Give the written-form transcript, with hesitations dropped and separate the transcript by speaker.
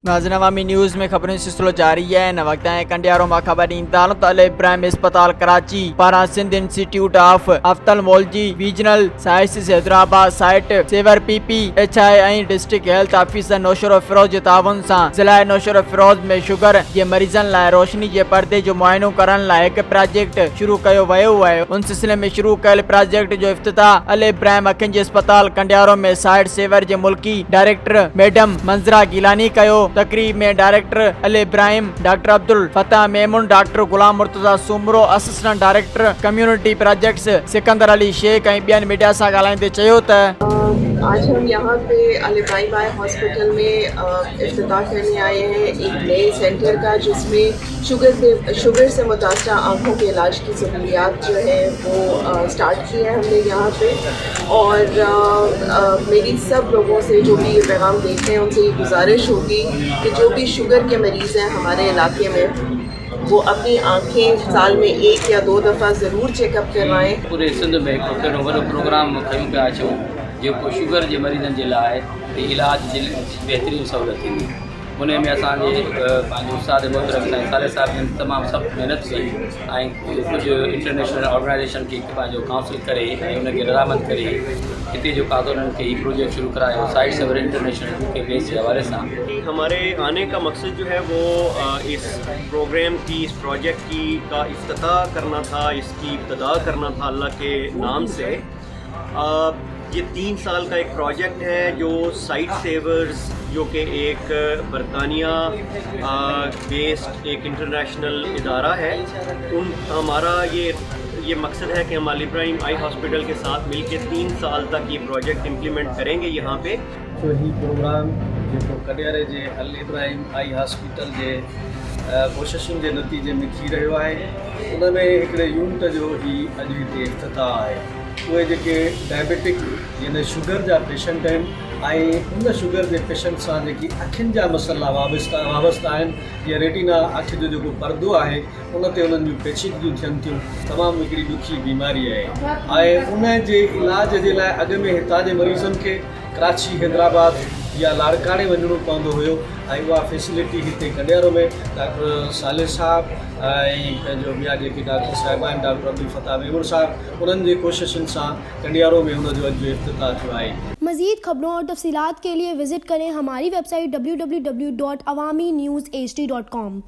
Speaker 1: नाज़रीन, अवामी न्यूज़ में खबरों सिलसिलो जारी है। न वक्त कंडियारो मां खबर ईंदान त अल इब्राहिम अस्पताल कराची पारा Sindh institute of ophthalmology regional sciences Hyderabad sight saver PPHI ऐं district health officer Naushahro Feroze जे ताउन सां ज़िला नौशर फिरोज में शुगर जे मरीज़न लाइ रोशनी जे पर्दे जो मुआयनो करण लाइ हिकु प्रोजेक्ट शुरू कयो वियो आहे। उन सिलसिले में शुरू कयल प्रोजेक्ट जो इफ्तिताह अल इब्राहिम अखियुनि जे अस्पताल कंडियारो में साइट सेवर जे मुल्की डायरेक्टर मैडम मंजरा गिलानी कयो। तकरीब में director Al Ibrahim doctor Abdul Fatah Memon, doctor Ghulam Murtaza Soomro, assistant director community projects Sikandar Ali Shaikh ऐं ॿियनि मीडिया सां ॻाल्हाईंदे चयो त
Speaker 2: आज हम यहाँ पे अल इब्राहिम आई हॉस्पिटल में इफ्तिताह करने आए हैं एक नए सेंटर का, जिसमें शुगर से मुतासर आँखों के इलाज की सहूलियात जो है वो स्टार्ट की है हमने यहाँ पे। और मेरी सब लोगों से जो भी ये पैगाम देख रहे हैं उनसे ये गुजारिश होगी कि जो भी शुगर के मरीज़ हैं हमारे इलाके में वो अपनी आँखें साल में 1 या 2 दफ़ा ज़रूर चेकअप करवाएं।
Speaker 3: पूरे सिंध में हिकिड़ो वॾो प्रोग्राम खयूं पिया अचूं जेको शुगर जे मरीज़नि जे लाइ इलाज जी बहितरीन सहूलियत थींदी। उन में असांजे पंहिंजे उस्ताद मोहतरम साईं साले साहब जन तमामु सभु महिनत कई ऐं कुझु इंटरनेशनल ऑर्गेनाइजेशन खे पंहिंजो काउंसिल करे ऐं उनखे रज़ामंद करे हिते जो कादो उन्हनि खे हीउ प्रोजेक्ट शुरू करायो साइट सेवर इंटरनेशनल के बेस के हवाले से।
Speaker 4: हमारे आने का मकसद जो है वो इस प्रोग्राम की, इस प्रोजेक्ट की का इफ्तिताह करना था, इसकी इब्तिदा करना था अल्लाह के नाम से। ये 3 साल का एक प्रोजेक्ट है जो साइट सेवर्स, जो कि एक बरतानिया बेस्ड एक इंटरनेशनल इदारा है, हमारा ये मकसद है कि हम अल इब्राहिम आई हॉस्पिटल के साथ मिलकर 3 साल तक ये प्रोजेक्ट इम्प्लीमेंट करेंगे यहाँ पे।
Speaker 5: तो ही प्रोग्राम जो कंडियारे जे अल इब्राहिम आई हॉस्पिटल जे कोशिशुनि जे नतीजे में थी रहियो आहे। उन में हिकिड़े यूनिट जो ही अॼु हिते इफ्तिताह आहे। उहे जेके डायबिटिक यानी शुगर जा पेशेंट आहिनि ऐं उन शुगर जे पेशेंट सां जेकी अखियुनि जा मसइला वाबस्ता आहिनि, जीअं रेटिना अखि जो जेको परदो आहे उन ते उन्हनि जूं पेचीदगियूं थियनि थियूं, तमामु हिकिड़ी ॾुखी बीमारी आहे। ऐं उन जे इलाज जे लाइ अॻु में हितां जे मरीज़नि खे कराची, हैदराबाद या लाड़काणे वञिणो पवंदो हुयो ऐं उहा फैसिलिटी हिते कंडियारो में डॉक्टर साले साहब ऐं पंहिंजो ॿिया जेके डॉक्टर साहिब आहिनि, डॉक्टर अब्दुल फताह मेमून साहब, उन्हनि जे कोशिशुनि सां कंडियारो में हुन जो अॼु इफ्तिताह थियो आहे।
Speaker 6: मज़ीद खबरों और तफसीलात के लिए विजिट करें हमारी वेबसाइट www.awamiNewsHD.com।